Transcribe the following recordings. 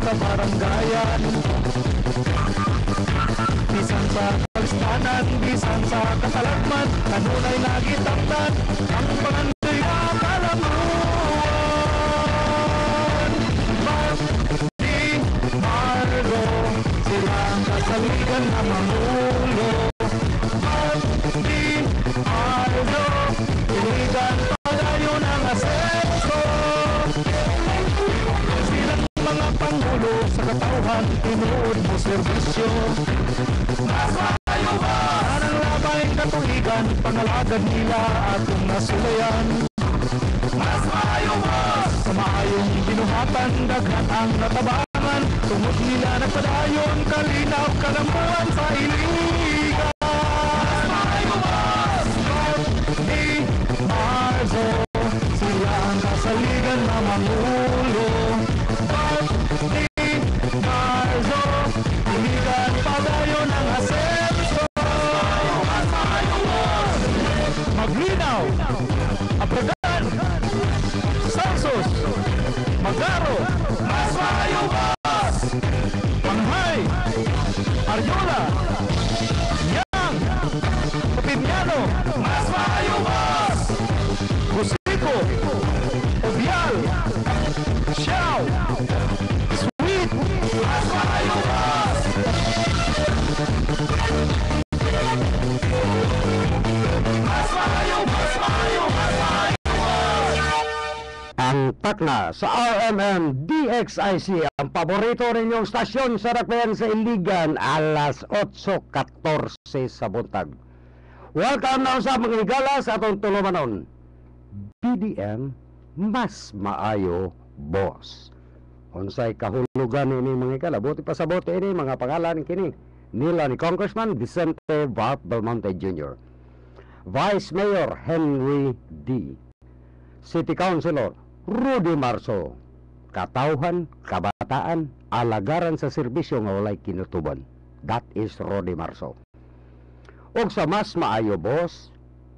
kabaranggayan. Bisan sa kalistanan, bisan sa kasalagman, kanunay nagitangtan ang pangandoy na kalamuan. Di Marlo, silang kasaligan na mangulo. Di Marlo, iligan padayon ang asenso. Silang mga pangulo sa katauhan, tinuod mo serbisyo. Mas maayo ba? Anang labay katuligan, pangalagad nila atong nasulayan. Mas maayo ba? Sa maayong binuhatan, daghan ang natabangan. Tungod nila nagpadayon, kalinaw kalamuan sa iligan. Mas maayo ba? Di Marzo, sila ang kasaligan na mangulo. Di Marzo, iligan padayon ang asenso. Mas maayo ba? Maglinaw, Abragan, Salsos, Magaro, mas maayo ba? Manghay, Aryola, Yang, Pinyano, mas maayo ba? Busico, Obial, Xiao, Sweet, mas maayo ba? Mas maayo, mas maayo, mas maayo. Ang takna sa RMN DXIC, ang paborito ninyong stasyon sa Dakbayan sa Iligan, alas 8:14 sa buntag. Welcome na sa mga higala sa atong tulumanon. BDM, mas maayo, boss. Unsay kahulugan ini mga higala, buti pa sa bote ini mga pangalan kini nila ni Congressman Vicente Bart Belmonte Jr., Vice Mayor Henry D., City Councilor Rudy Marso, katauhan, kabataan, alagaran sa serbisyo nga walay kinutuban. That is Rudy Marso. Og sa mas maayo, boss,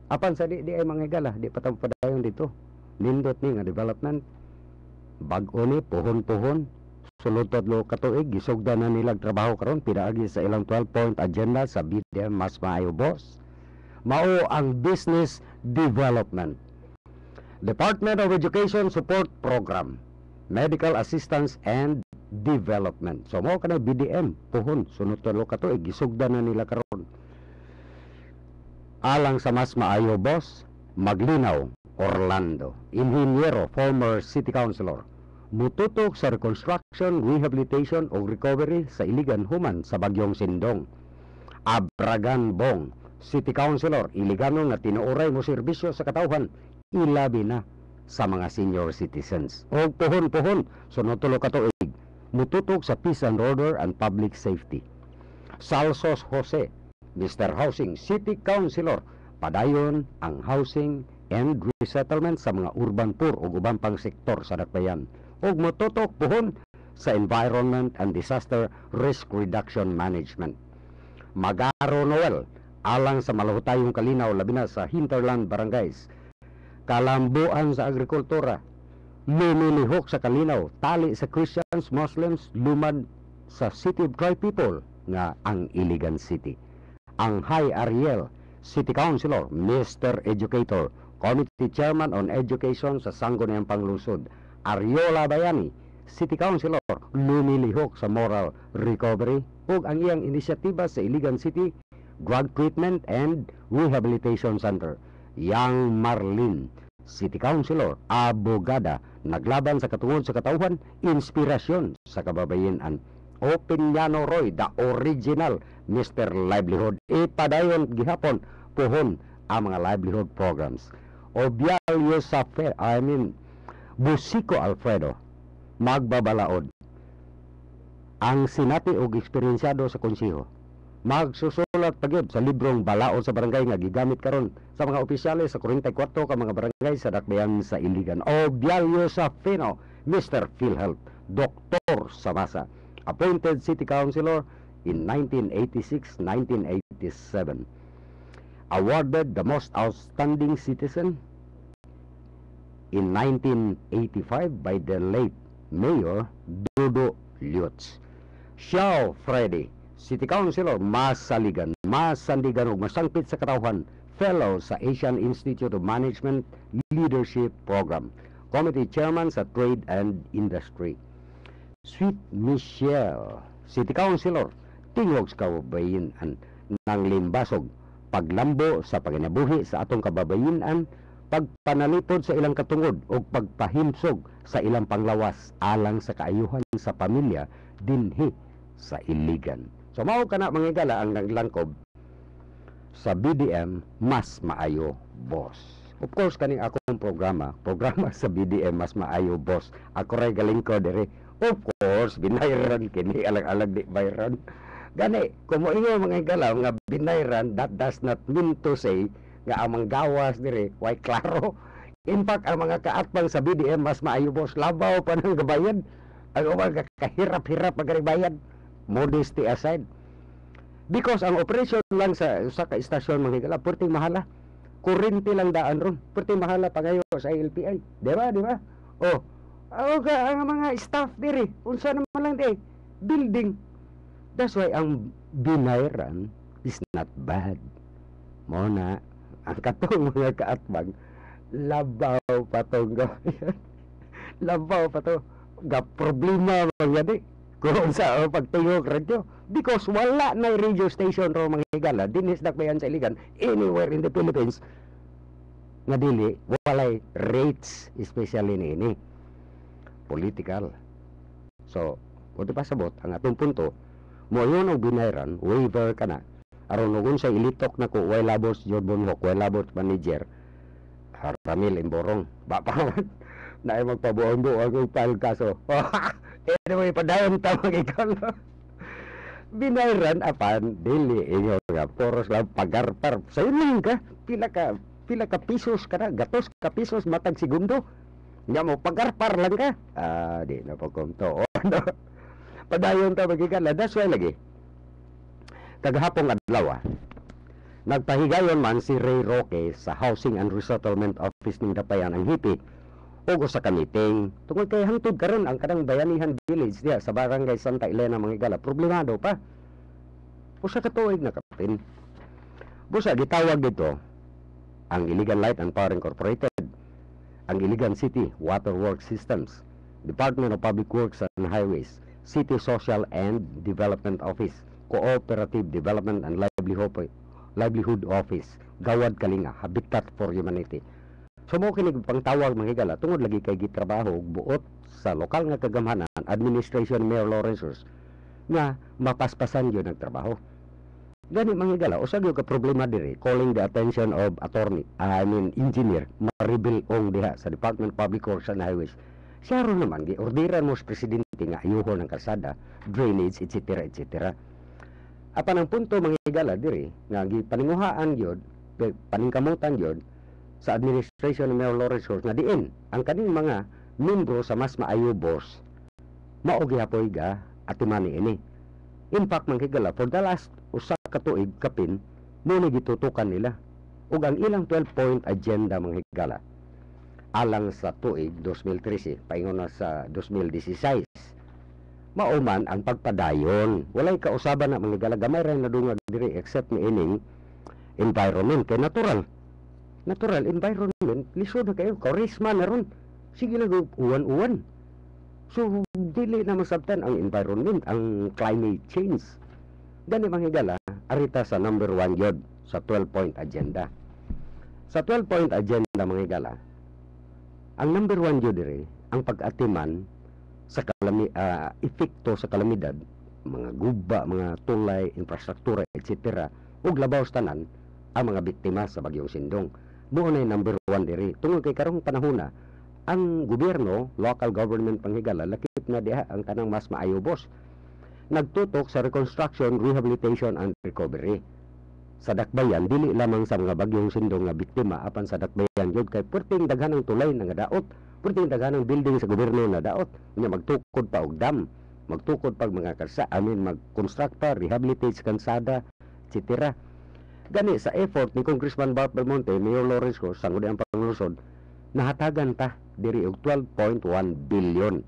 apan sa di ay mga higala, di patang padayon dito. Nindot ni nga development, bag-o ni, puhon-puhon, sulod tatlo katuig, gisugda na nilag trabaho karon pinaagi sa ilang 12-point agenda sa BDM mas maayo, boss. Mao ang business development. Department of Education Support Program, Medical Assistance and Development. So mao kana BDM, puhon, sunod tatlo katuig, gisugda na nila karon. Alang sa mas maayo, boss, Maglinaw, Orlando, Inhinyero, former City Councilor, mututok sa reconstruction, rehabilitation o recovery sa Iligan human sa Bagyong Sindong. Abragan Bong, City Councilor, Iligano nga tinuoray mo serbisyo sa katauhan, ilabi na sa mga senior citizens. O puhon-puhon, sunod tulo katuig, mututok sa peace and order and public safety. Salsos Jose, Mr. Housing, City Councilor, padayon ang housing and resettlement sa mga urban poor o ubang pang sektor sa Dakbayan. O mututok puhon sa environment and disaster risk reduction management. Magaro Noel, alang sa malahutayong kalinaw labi na sa hinterland barangays. Kalambuan sa agrikultura, lumilihok sa kalinaw, tali sa Christians, Muslims, lumad sa City of Dry People nga ang Iligan City. Ang High Ariel, City Councilor, Mr. Educator, Committee Chairman on Education sa Sangguniang Panglusod. Ariola Bayani, City Councilor, lumilihok sa moral recovery ug ang iyang inisyatiba sa Iligan City Drug Treatment and Rehabilitation Center. Yang Marlin, City Councilor, abogada, naglaban sa katungod sa katauhan, inspirasyon sa kababayenan. O Piñano Roy, the original Mr. Livelihood, ipadayon gihapon puhon ang mga livelihood programs. O Bialyo Safer, Busico Alfredo, magbabalaod. Ang sinati og eksperyensyado sa konsiho, magsusulat pagid sa librong balaod sa barangay nga gigamit karon sa mga opisyales sa 44 ka mga barangay sa Dakbayan sa Iligan. O Bialyo Safino, Mr. PhilHealth, Dr. Samasa, appointed City Councilor in 1986-1987. Awarded the most outstanding citizen in 1985 by the late Mayor Dodo Lutz. Xiao Freddy, City Councilor, Masaligan, Masandigan ug masangpit sa katawhan, Fellow sa Asian Institute of Management Leadership Program, Committee Chairman sa Trade and Industry. Sweet Michelle, City Councilor, tingog sa kababayan ng limbasog, paglambo sa paginabuhi sa atong kababayan, pagpanalipod sa ilang katungod o pagpahimsog sa ilang panglawas alang sa kaayuhan sa pamilya dinhi sa Iligan. So mao kana mga igala ang naglangkob sa BDM Mas Maayo Boss. Of course kaning akong programa sa BDM Mas Maayo Boss. Ako ray galing ko dire. Of course binayran kini alag-alag di bayran. Gani, kung moingon mga igala nga binayran, that does not mean to say nga ang mga gawas dire, way klaro. In fact, ang mga kaatbang sa BDM Mas Maayo Boss, labaw pa ng gabayan. Ang mga kahirap-hirap magaribayan. Modesty aside. Because ang operation lang sa ka-istasyon mga igala, purting mahala. Kurente lang daan ron. Purting mahala pagayo sa LPI. Diba? Oh, ang mga staff dire, unsa naman lang di, building. That's why ang binayran is not bad. Mona, ang katong mga kaatbang, labaw pa itong gawin. Labaw pa ito. Problema mga di. Kung sa pagtingog radyo. Because wala na radio station ro mga higala. Dinis dakbayan sa Iligan. Anywhere in the Philippines. Nga dili, walay rates. Especially ini. Political. So, kung pasabot, ang atong punto, mo yun ang binayran, waiver ka na. Aron nugon sa ilitok na ko, way labos, Jodbon Hok, way labos manager, Ramil Imborong, bapawan, na ay magpabuong-buong ang file kaso. Anyway, padayon tamang ikaw. Binayran, apan, dili, inyo nga, poros lang pagarpar. Sa'yo lang ka, pila ka pisos ka na, gatos ka pisos, matag segundo. Nga mo, pagarpar lang ka. Di na po kumto. Padayon ta magigala, that's why lagi. Kagahapong adlaw, nagpahigayon man si Ray Roque sa Housing and Resettlement Office ng Dapayan ang hipi o sa kamiting. Tungkol kay hangtod karon ang kanang Bayanihan Village diya sa Barangay Santa Elena mga igala, problemado pa. Usa ka tuig na kapin. Busa gitawag dito ang Iligan Light and Power Incorporated, ang Iligan City Water Works Systems, Department of Public Works and Highways, City Social and Development Office, Cooperative Development and Livelihood Office, Gawad Kalinga, Habitat for Humanity. So mo kinig pangtawag mga higala, tungod lagi kay gitrabaho buot sa lokal nga kagamhanan, administration Mayor Lawrence nga mapaspasan yun ang trabaho. Gani mga higala, usag yung ka problema diri, calling the attention of engineer Maribel Ong diha sa Department of Public Works and Highways. Siya ron naman, gi-orderan mo sa presidente nga ayuhon ng kalsada, drainage, etc. etc. Apan ang punto mga higala diri, nga gipaninguhaan yun, paningkamutan yun, sa administration ng Mayor Lawrence nga diin, ang kaning mga membro sa Mas Maayo Boss, maogi hapoy ga atimani ini. In fact, mga higala, for the last usa ka tuig kapin, muna gitutukan nila. Ug ang ilang 12-point agenda mga higala, alang sa tuig 2013 paingon na sa 2016 mauman ang pagpadayon. Walay kausaban na mga galagamay rin na dungag diri except ni ining environment kay natural environment lisod na kayo karisma na ron, sige lang uwan so dili na masabtan ang environment, ang climate change. Gani mga higala, arita sa number 1 yod sa 12-point agenda. Sa 12-point agenda mga higala, ang number 1 yun dire, ang pag-atiman sa epekto sa kalamidad, mga guba, mga tulay, infrastruktura, etc. ug labaw sa tanan ang mga biktima sa Bagyong Sindong. Buo na number 1 dire. Tungod kay karong panahon ang gobyerno, local government panghigala, lakip na diha ang tanang Mas Maayo Boss. Nagtutok sa reconstruction, rehabilitation, and recovery. Sa dakbayan, dili lamang sa mga Bagyong Sindong nga biktima, apan sa dakbayan yun kay purting daghanang tulay na nga daot, purting daghanang building sa gobyerno na daot, nga magtukod pa og dam, magtukod pag mga mag-construct pa, rehabilitate sa kansada, etc. Gani sa effort ni Congressman Bart Belmonte, Mayor Lawrence ko, sangguniang Pangulusod, nahatagan ta diri og 12.1 billion.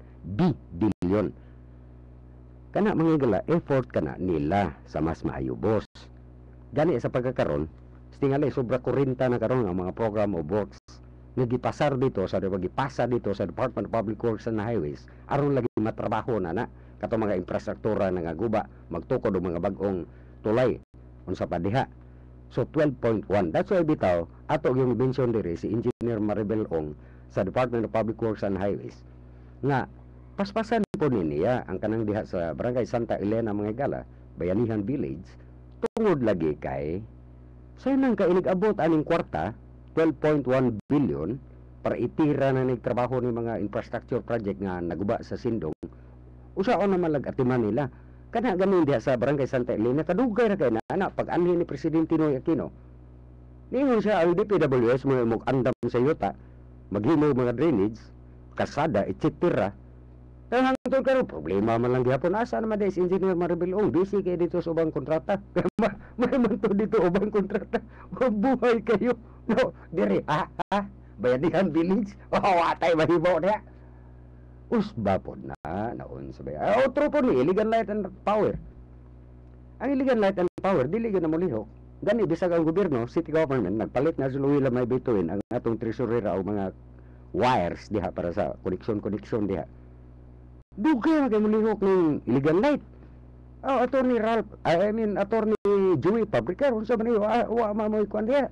kana mga igala effort kana nila sa mas maayo boss. Gani sa pagkakaron tingali sobra 40 na karon ang mga program of works nga gipasar dito sa gipasa dito sa Department of Public Works and Highways aron lagi matrabaho na kato mga infrastruktura nga guba magtukod og mga bag-ong tulay unsa pa diha. So 12.1 that's why bitaw ato yung mention diri si Engineer Maribel Ong sa Department of Public Works and Highways nga paspasan po niya ang kanang diha sa Barangay Santa Elena mga igala Bayanihan Village tungod lagi kay sa nang kainig abot aning kwarta 12.1 billion para itira na nagtrabaho ni mga infrastructure project nga naguba sa Sindong usaon naman lag-atiman nila kana ganin diha sa Barangay Santa Elena kadugay ra kay na ana pag anhi ni Presidente Noy Aquino ningon siya ang DPWS mo andam sa yuta maghimo mga drainage kasada etc. Pero hangtod karon problema man lang gihapon asa naman si Engineer Maribel Ong busy kay dito sa ubang kontrata may man to dito ubang kontrata buhay kayo no diri Bayanihan Village watay mahimo niya usba po na naon sa bayan otro po ni Iligan Light and Power ang Iligan Light and Power dili gyud na molihok gani bisag ang gobyerno city government nagpalit na sa Luwila may bituin ang atong treasurer o mga wires diha para sa connection diha dugay na kay molihok ng Iligan Light Attorney Attorney Joey Fabricar unsa man niyo wa mamoy kuan diha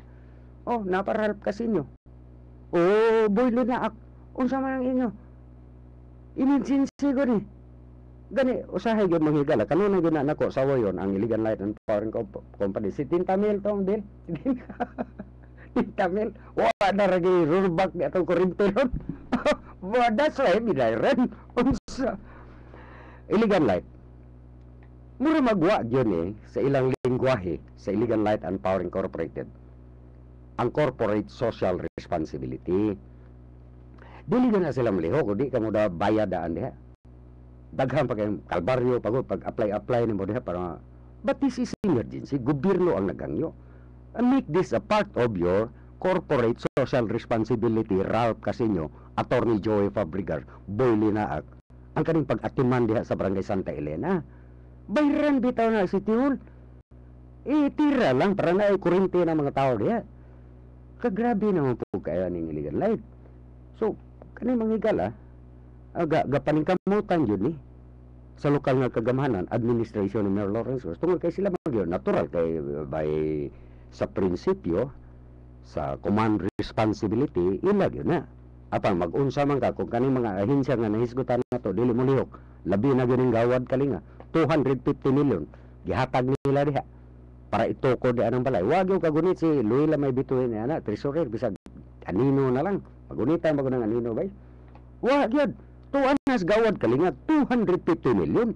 napa Ralph Casinyo boylo na unsa man ang inyo emergency ko ni gani usahay gyud manghigala kanuna gyud na nako sawa yon ang Iligan Light and Power Company si Tintamil tong bil Tintamil wala na ragi rollback di atong kuryente ron wala sa binayran unsa Iligan Light mura magwa gyud sa ilang lengguwahe sa Iligan Light and Power Incorporated ang corporate social responsibility dili na sila malihok di ka mo da bayadaan diha daghan pa kay kalbaryo pagod pag apply nimo diha para but this is emergency gobyerno ang nagangyo and make this a part of your corporate social responsibility Ralph Casinyo Attorney Joey Fabricar Boy Linaak ang kaning pag-atiman diha sa Barangay Santa Elena bayran bitaw na si Tiul tira lang para na kuryente ng mga tao diha kagrabe naman po kaya ning Iligan Light so kani manghigala gapaningkamutan yun sa lokal nga kagamahanan administration ni Mayor Lawrence tungod kay sila magyo natural kay by sa prinsipyo sa command responsibility ila yun na apan mag-unsa man ka kung kaning mga ahensya nga nahisgutan nato dili mo lihok labi na gyud gawad kalinga 250 million gihatag nila diha para itoko di anang balay wag yung kagunit si Luila may bituin na treasurer bisag anino na lang magunitan bago ng anino bay wag yun tuan nas gawad kalinga 250 million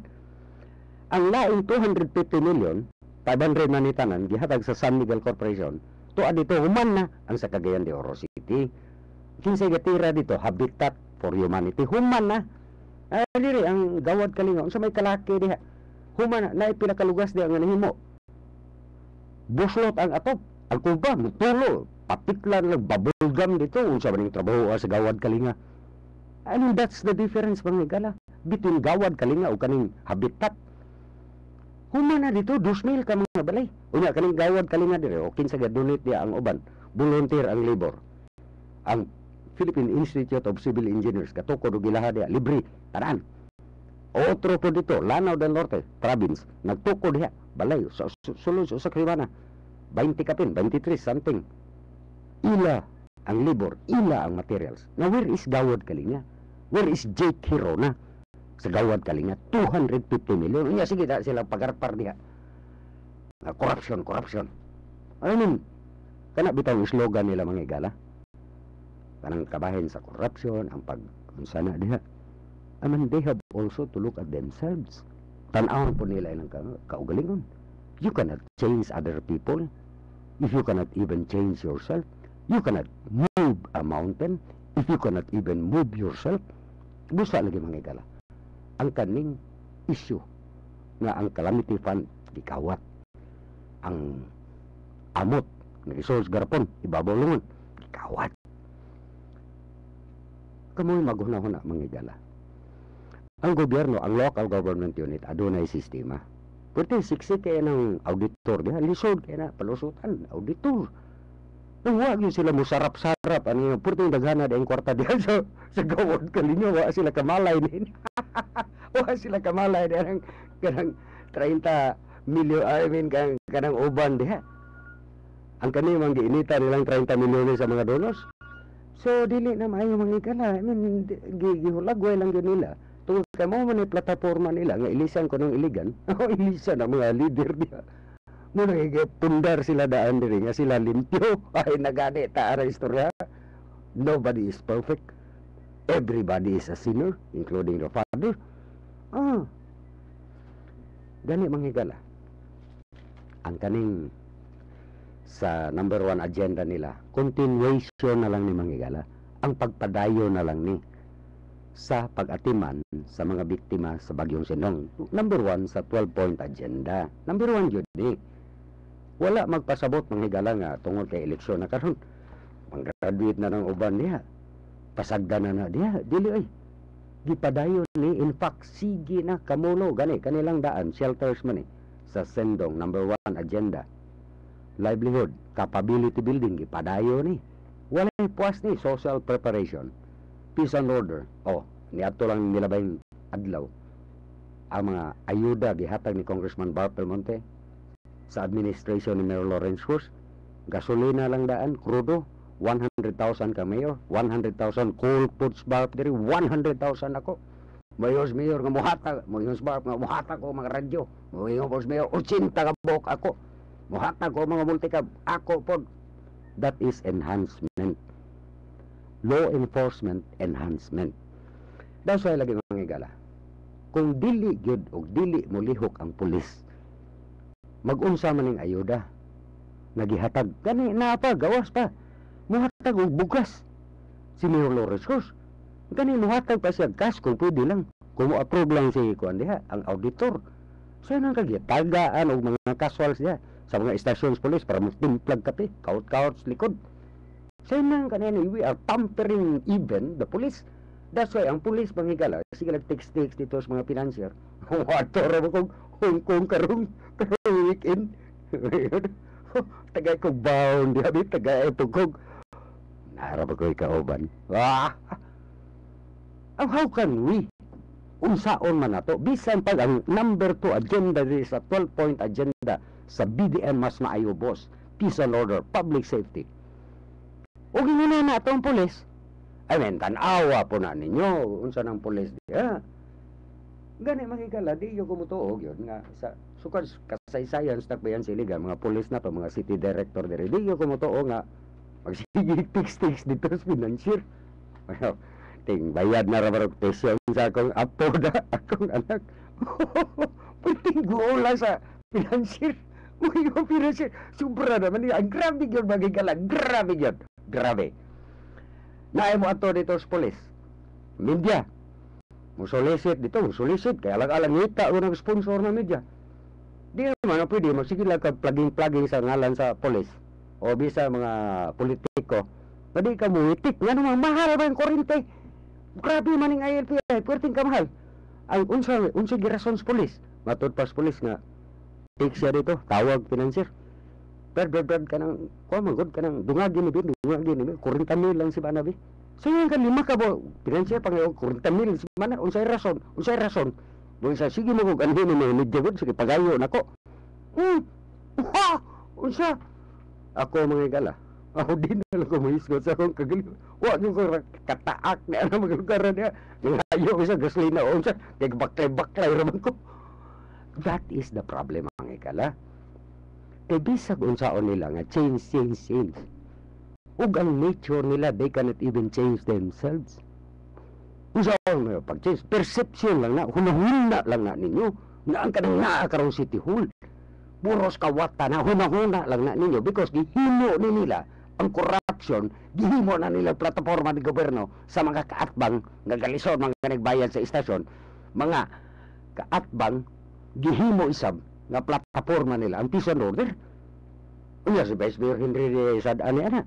ang laing 250 million 500 na nitanan gihatag sa San Miguel Corporation tuan dito human na ang sa Cagayan de Oro City kinsay gatira dito Habitat for Humanity human na diri ang gawad kalinga unsa may kalaki diha human na pila ka lugas diha nga nahimo buslot ang atop ang kuba mutulo patiklan nagbabulgam dito unsa man ning trabaho sa gawad kalinga I mean that's the difference mga igala between gawad kalinga o kaning Habitat human na dito 2,000 ka mga balay unya kaning gawad kalinga dire o kinsa gadunit diya ang uban volunteer ang labor ang Philippine Institute of Civil Engineers katukod og ilaha diya libre tanan otro po dito Lanao del Norte province nagtukod diha balay sulod sa Kribana 20 kapin 23 something ila ang labor ila ang materials now where is gawad kalinga where is Jake Hirona sa gawad kalinga 250 million unya sige da sila pagarpar diha corruption I mean kana bitaw ang slogan nila mga igala kanang kabahin sa corruption ang pag unsana diha I mean they have also to look at themselves tan-awon po nila ilang kaugalingon you cannot change other people if you cannot even change yourself you cannot move a mountain if you cannot even move yourself busa lagi mga igala ang kaning issue nga ang calamity fund gikawat ang amot nagisos garapon ibabaw lungon gikawat kamoy maghuna-huna mga igala Ang gobyerno, ang local government unit, adunay sistema. Pwede siksik kaya ng auditor diha, lisod kaya na palusutan, auditor. Nang wag yun sila musarap-sarap, ano yung pwede daghana dahil kwarta diha sa gawad kalinyo, wag sila kamalay din. Wag sila kamalay din kanang 30 milyon, I mean, kanang uban diha. Ang kanimang giinita nilang 30 milyon sa mga donors. So, dili na maayo mangikala. I mean, gihulagway lang yun nila. Tungkol kay mo man yung plataforma nila, nga ilisan ko ng iligan, o ilisan ang mga leader niya. Muna pundar sila daan diri, nga sila limpyo. Ay, nagani, taara istorya. Nobody is perfect. Everybody is a sinner, including the father. Gani mangigala. Ang kaning sa number 1 agenda nila, continuation na lang ni mangigala. Ang pagpadayo na lang ni sa pag-atiman sa mga biktima sa Bagyong Sinong. Number 1 sa 12-point agenda. Number 1 yun ni. Wala magpasabot manghigala nga tungod kay eleksyon na karon. Mang-graduate na ng uban niya. Pasagda na diya. Dili ay. Gipadayon ni. In fact, sige na kamulo. Gani, kanilang daan. Shelters man sa Sendong. Number 1 agenda. Livelihood. Capability building. Gipadayo ni. Wala puas ni. Social preparation. Peace and order. Niadto lang nila ba yung adlaw ang mga ayuda gihatag ni Congressman Barb Belmonte sa administration ni Mayor Lawrence Cruz. Gasolina lang daan, krudo, 100,000 ka mayor, 100,000 coal foods Barb diri, 100,000 ako. Mayos mayor nga muhatag, mayos Barb nga muhatag ko mga radyo, mayos mayor 80 ka buok ako. Muhatag ko mga multikab ako pod. That is enhancement. Law enforcement enhancement. That's why lagi mga igala. Kung dili gyud o dili mo lihok ang pulis, mag-unsa man ning ayuda. Nagihatag gani na pa gawas pa. Muhatag og bugas. Si Mayor Lawrence Cruz. Gani muhatag pa siya cash kung pwede lang. Kung mo-approve lang si kuan diha ang auditor. So nang kagitagaan og mga casuals diha sa mga stations police para mo timplag kape, kaut-kaut sa likod. Say nang kanina, we are tampering even the police. That's why ang police manghigala, sige text dito sa mga financier. Wato ra mo kung Hong Kong karong weekend. Tagay kong bound, dihabi tagay pugkog. Narap ko ikauban. How can we? Unsaon man nato? Bisan pag ang number 2 agenda sa 12-point agenda sa BDM mas maayo boss. Peace and order, public safety. O gina na ito ang pulis. I mean, tanawa po na ninyo. Unsa ng pulis diya. Gani makikala, di yung kumutuog yun nga. Sukad kasaysayan, stock ba yan siliga, mga pulis na to, mga city director dire. Di yung kumutuog nga. Magsigig-tix-tix dito sa financier. Ting bayad na reputation sa akong apo na akong anak. Pwedeng goola sa financier. Uy, yung financier. Sobra naman niya. Ang grabe yun makikala. Grabe yun. Grabe. Naay mo ato dito sa polis. Media. Musolicit dito, musolicit. Kaya alang-alang ngita o nag-sponsor na media. Di naman na pwede. Magsigila ka plugging-plugging sa ngalan sa polis. O bisa mga politiko. Pwede ka mo itik. Nga naman, mahal ba yung kurente? Grabe maning ILP. Pwedeng ka mahal. Ang unsa girason sa polis. Matod pa sa polis nga. Take siya dito. Tawag financier. Brad ka ng, magod ka ng, dungagin ni Bin, 40 mil lang si Banabi. So yung kan 5 ka bo, financier pang 40 mil si Bana, unsay rason. Doon sa, sige mo kung anhin ni medyo good, sige pagayo na ko. Unsa? Ako mga igala. Ako din na lang kumahisgot sa akong kagaling. Huwag yung kataak na ano maglugaran niya. Yung hayo ko sa gasolina, unsa, kaya baklay raman ko. That is the problem mga igala. Bisag unsaon nila nga change. Ug ang nature nila, they cannot even change themselves. Unsaon mo pag-change? Perception lang na, hunahuna lang na ninyo. Nga ang kanang naakarong City Hall. Buros kawata na, hunahuna lang na ninyo because gihimo ni nila ang corruption, gihimo na nila plataforma ni gobyerno sa mga kaatbang nga galisod, mga nagbayad sa istasyon. Mga kaatbang, gihimo isab nga plataforma nila ang peace and order. Unya si Vice Mayor Henry sad ana.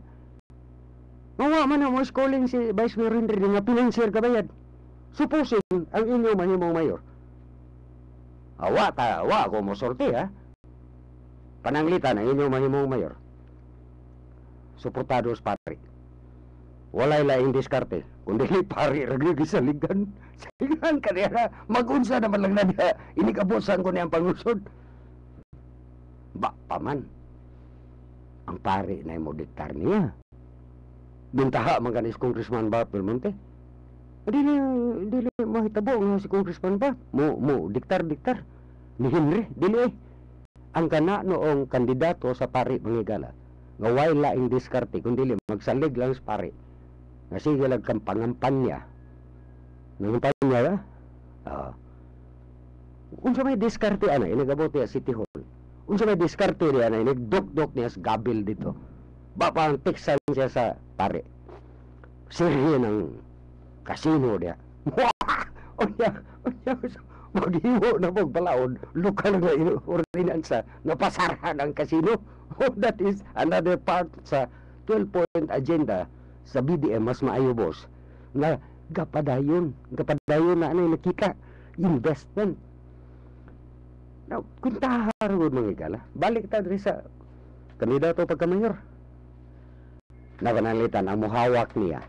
Mawa man mo schooling si Vice Mayor Henry nga financier kabayad. Supposing ang inyong mahimong mayor, wa ko mo sorti ha. Pananglitan ang inyong mahimong mayor. Suportado sa pari. Walay laing diskarte. Kundi pari ragligi sa ligan. Sa ligan ka niya magunsa naman lang na niya. Inikabusan ko niya ang pangusod. Ba paman. Ang pari na mo diktar niya. Bintaha man kanis Congressman Bart Belmonte. Dili mahitabo nga si Congressman Bart. Mo diktar. Ni Henry, dili ang kana noong kandidato sa pari mangigala. Nga way laing diskarte kundi magsalig lang sa pari. Nga sige lang kang pangampanya. Nangampanya ba? Unsa may diskarte ana inagabote sa City Hall. Unsa may diskarte niya na inagdok-dok niya sa gabil dito. Bapa ang teksan siya sa pare. Serye ng kasino niya. Onya, maghiwo na pong balaod. Lokal na ordinansa na pasarahan ang kasino. That is another part sa 12-point agenda sa BBM mas maayo boss. Na gapadayon na ano nakita. Investment. Now, kung taharod mga ikala, balik tayo sa kandidato pagka-mayor. Nakanalitan, ang muhawak niya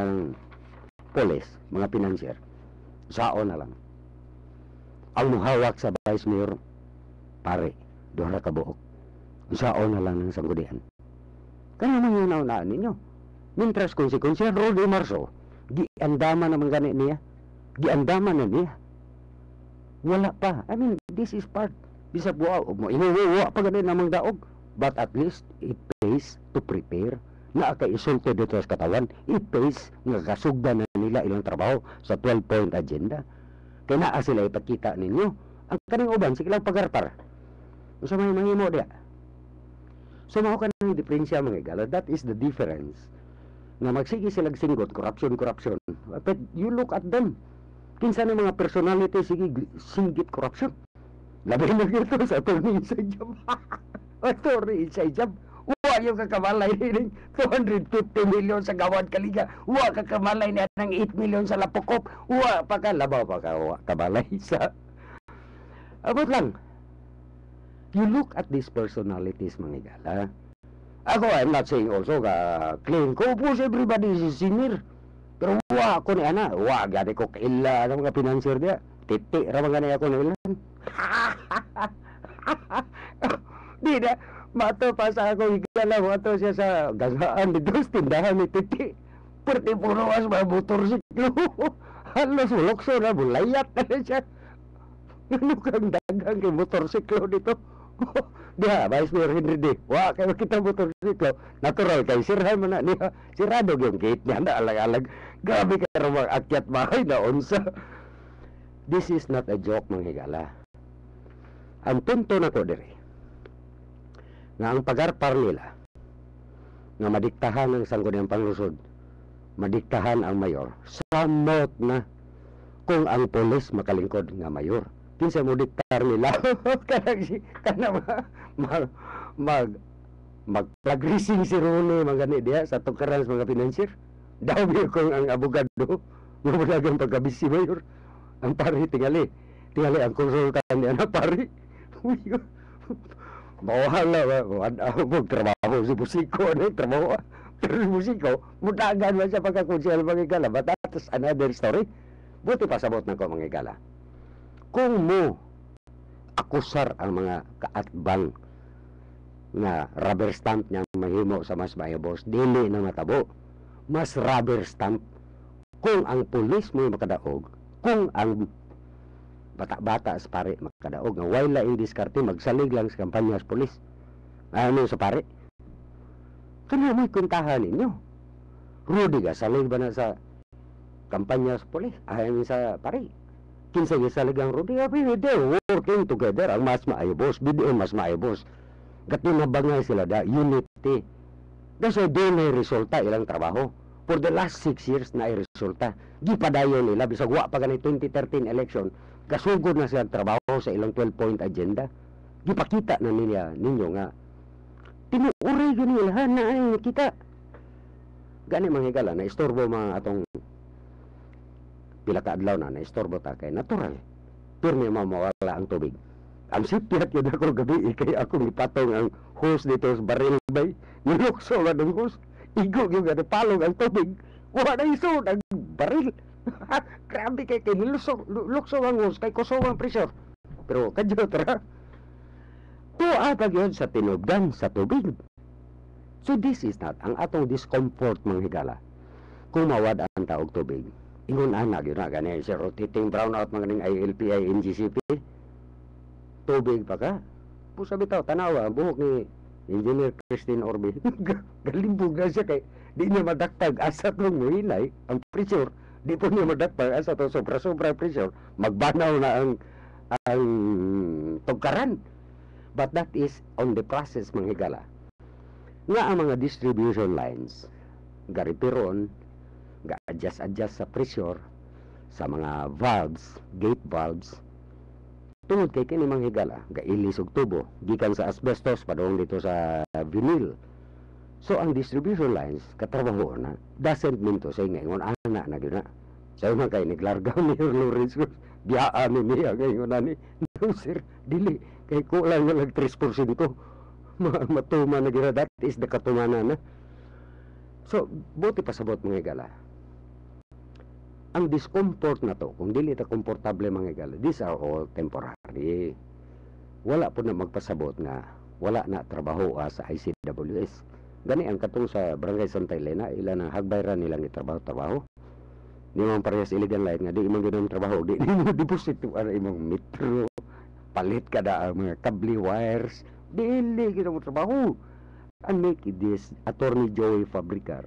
ng polis, mga financier, saon na lang. Ang muhawak sa vice mayor, pare, doon ka buok. Saon na lang ng sanggunian. Kaya nang yun ninyo. Mintras kung si Consiel Rodi Marso, giandaman naman ganit niya. Giandaman na niya. Wala pa. I mean, this is part. Bisag buwa mo. Inuwa pa ganit namang daog. But at least, it pays to prepare. Na kaisulti dito sa katawan. It pays nga kasugda na nila ilang trabaho sa 12-point agenda. Kaya naa sila ipakita ninyo. Ang kaning uban, sige lang pagarpar. Sa may mahimo diya. So, mao ka ng diferensya mga igala. That is the difference. Nga magsige silang singgot, corruption. But you look at them. Kinsa na mga personality sige singgit corruption. Labi na ito sa attorney inside job. Attorney inside job. Uwa yung kakamalay ni 250 million sa Gawad Kaliga. Uwa kakamalay niya ng 8 million sa Lapokop. Uwa pa ka, labaw pa ka, uwa kamalay sa... Abot lang. You look at these personalities mga igala. Ako, I'm not saying also claim ko po everybody is senior. Pero wa ako ni ana, wa gani ko kaila ang mga financier dia. Titi ra man gani ako ni ilan. Di na mato pa sa ako igala mato siya sa gagaan dito sa tindahan ni Titi. Perti puro as mga motorsiklo. Halos ulokso na bulayat na siya. Ano kang dagang kay motorsiklo dito? Diha, Vice Mayor Henry D. Wa kayo kita motorsiklo. Natural kay sirhan man na niya. Sirado yung gate niya na alag-alag. Grabe ka rin mga akyat bahay na unsa. This is not a joke mga higala. Ang punto na ko diri nga ang pagarpar nila nga madiktahan ang sangguniang panglusod, madiktahan ang mayor, samot na kung ang polis makalingkod nga mayor. Kinsa mo diktar nila kanang mag-plagrising si Rune magani diya sa tukaran sa mga financier. Daw kung ang abogado mabulagang pagkabisi mayor ang pari tingali ang konsultan niya na pari. Bawahala ba trabaho si Busiko trabaho pero si Busiko mudagan man siya pagkakonsel mga igala but that's another story. Buti pasabot na ko mga igala kung mo akusar ang mga kaatbang nga rubber stamp niyang mahimo sa mas mayabos dili na matabo. Mas rubber stamp kung ang pulis mo makadaog, kung ang bata-bata sa pare makadaog nga wala in diskarte magsalig lang sa kampanya sa pulis. Ano sa pare? Kana mo kuntahan ninyo. Rudy ka salig ba na sa kampanya sa pulis? Ayon sa pare. Kinsa yung saligang Rudy? They're working together. Ang mas maayos, BBM mas maayos. Gatinabangay sila da unity. Kasi doon na resulta ilang trabaho. For the last 6 years na resulta. Di padayon nila. Bisag wa pa ganit 2013 election. Kasugod na silang trabaho sa ilang 12-point agenda. Di pakita na ninyo nga. Tinuuray gani ilahan na ay nakita. Gani mga higala na istorbo mga atong pila ka adlaw na naistorbo ta kay natural. Pirmi mawala ang tubig. Ang sipyat yun ako gabi, kay ako ipatong ang hose dito sa baril bay. Nilukso nga ng hose. Igog yung palong ang tubig. Wala na isod ang baril. Grabe kay nilukso ang hose, kay kuso ang pressure. Pero kadyo tara. Tuwa pag yun sa tinubdan sa tubig. So this is not ang atong discomfort mga higala. Kung mawad ang taog tubig, ingon anak yun na gani si rotating brownout mga ning ILPI NGCP. Tubig pa ka. Pusa bitaw tanawa buhok ni Engineer Christine Orbe. Galimbog na siya kay di niya madakpag asa tong muhinay ang pressure. Di po niya madakpag asa to sobra pressure. Magbanaw na ang tugkaran. But that is on the process mga higala. Nga ang mga distribution lines garipiron ga-adjust sa pressure sa mga valves, gate valves. Tungod kay kini mga higala, gailis og tubo gikan sa asbestos padung dito sa vinyl. So ang distribution lines katrabaho na doesn't mean to say nga ingon ana na gyud na. Sa man kay niglargaw ni Lawrence biyaan ni niya ngayon ani. No sir, dili kay kulang nga lag 3% matuma na gyud that is the katumana na. So buti pasabot mga higala. Ang discomfort na to, kung dili ta komportable mga higala, these are all temporary. Wala po na magpasabot nga wala na trabaho sa ICWS. Gani ang katong sa Barangay Santa Elena, ilan ang hagbayran nilang itrabaho-trabaho. Di man parehas illegal light nga, di imong ginong trabaho, di mo deposit ang imong metro, palit ka na ang mga kable wires, dili ginong trabaho. And make this, Attorney Joey Fabricar,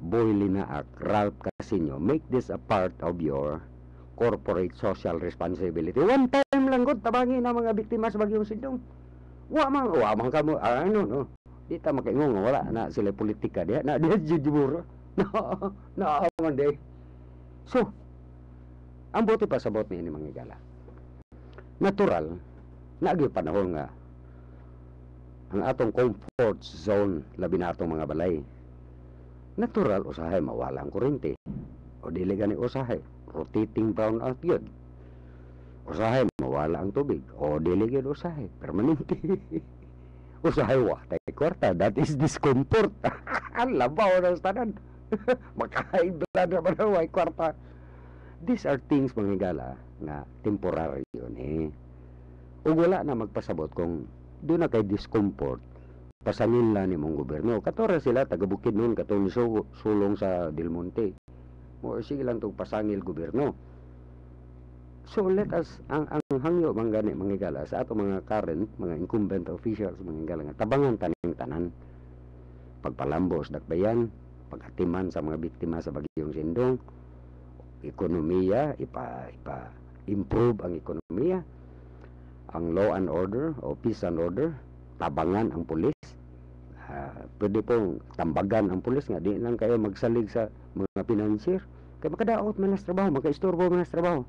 Boy Linaak, Ralph Casino, make this a part of your corporate social responsibility. One time lang gud tabangin na mga biktima sa Bagyong Sidong. Wa man kamo ano no. Di ta makaingon wala na sila politika diha. Na diha judiburo. No, man day. So, ang buti pasabot ni mga higala. Natural na gyud panahon nga ang atong comfort zone labi na atong mga balay. Natural usahay mawala ang kuryente. O dili gani usahay rotating brownout yun. Usahay mawala ang tubig. O dili gani usahay permanente. Usahay wa tay kwarta, that is discomfort. Ang labaw na tanan. Makaibla na ba na way kwarta. These are things mga higala nga temporary yun eh. O wala na magpasabot kung doon na kay discomfort pasangin lang ni mong gobyerno. Katora sila, taga-bukid noon, katong sulong sa Del Monte. O sige lang itong pasangil gobyerno. So let us, ang hangyo mga higala sa ato mga current, mga incumbent officials, mga higala nga, tabangan taning tanan. Pagpalambos, dakbayan, pagatiman sa mga biktima sa Bagyong Sindong, ekonomiya, improve ang ekonomiya, ang law and order o peace and order, tabangan ang pulis. Pwede pong tambagan ang pulis nga di lang kayo magsalig sa mga financier kay makadaot man sa trabaho, makaistorbo man sa trabaho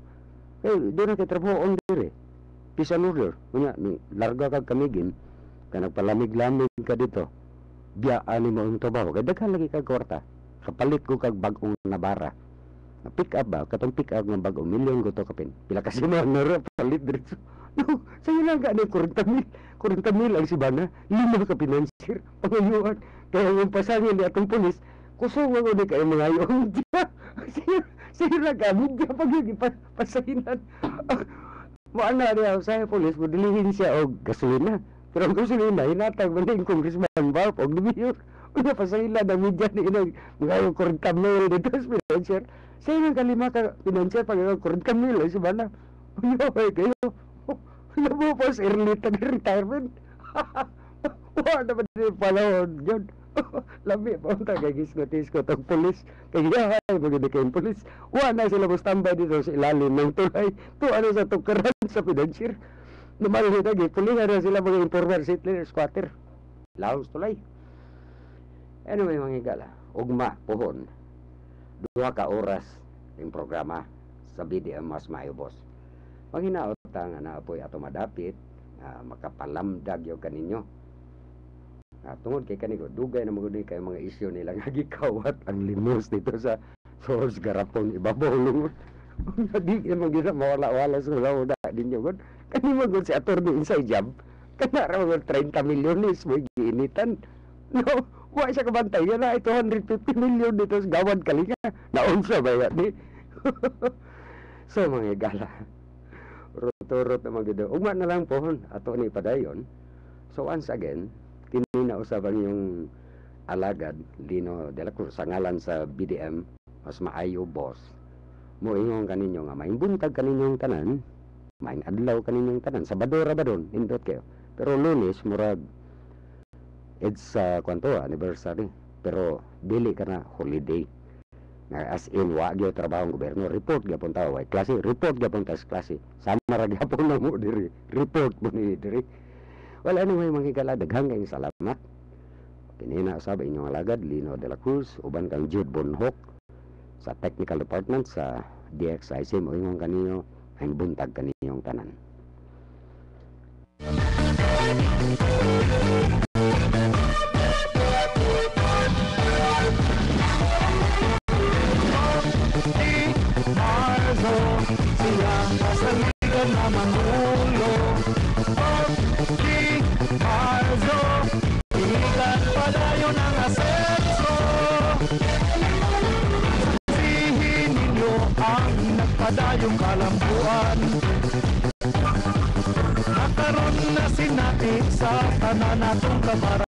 kay doon na kay trabaho on dire peace and order kunya ni larga kag kamigin ka nagpalamig-lamig ka dito biyaan mo ang trabaho kay daghan lagi kag kwarta kapalit ko kag bag-ong nabara na pick up ba katong pick up ng bag-ong milyon ko to kapin pila kasi mo na palit diretso. No, sa'yo lang ka na 40 mil ang sibana, 5 ka financier, pangayuan, kaya yung pasangin ni atong polis, kusong ako di kayo mga yung sa'yo lang ka, medya pag yung pasahinan. Maana niya, sa'yo polis, madilihin siya o gasolina, pero ang gasolina, hinatag mo na yung congressman Barb o Lumiyor, una pasahinan ang medya ni inang mga yung 40 mil dito sa financier, sa'yo lang ka 5 ka financier, pag yung 40 mil ang sibana, kayo, mo po sa early retirement. Wala naman din palahon yun. Labi pa ang tagagisgotis ko itong polis. Kaya maganda kayong polis. Wala na sila mo standby dito sa ilalim ng tulay. Tuwa na sa tukaran sa financier. Naman na tagi. Pulingan na sila mga informer settler, squatter. Laos tulay. Anyway mga higala. Ugma, pohon. 2 ka oras yung programa sa BDM Mas Mayo Boss. Pag hinaot nga na apoy ato madapit, makapalamdag yung kaninyo. Tungod kay kanigo, dugay na magudi kay mga isyu nila nga gikawat ang limos dito sa source garapon ibabaw lungod. Di naman gina mawala-wala sa una ninyo gud. Kani mo gud si attorney inside job. Kana ra mga 30 million is mo giinitan. No, wa siya kabantay yan na 250 million dito sa gawad kalinga. Naunsa ba yan ni? So mga gala. Rot-rot na mga ugma na lang po ato ni padayon. So once again, kinina usaban yung alagad Lino de la Cruz sa ngalan sa BDM mas maayo boss. Moingon kaninyo nga maing buntag kaninyong tanan, maing adlaw kaninyong tanan. Sabado ra ba doon? Indot kayo. Pero Lunes murag it's kwanto anniversary. Pero dili ka na holiday. Nga as in wa gyud trabaho ng gobyerno, report gyapon ta way klase, report gyapon ta sa klase. Sama ra gyapon na mo diri. Report mo ni diri. Well anyway mga higala daghang kayong salamat. Kinina usab inyong alagad Lino de la Cruz uban kang Jude Bonhoc sa technical department sa DXIC mo ingon kaninyo ang buntag kaninyong tanan. Marzo, silang kasaligan na mangulo. Marzo, ikan padayon ang asenso. Sabihin ninyo ang nagpadayong kalambuan. Nakaroon na sinati sa tanan natong kabara.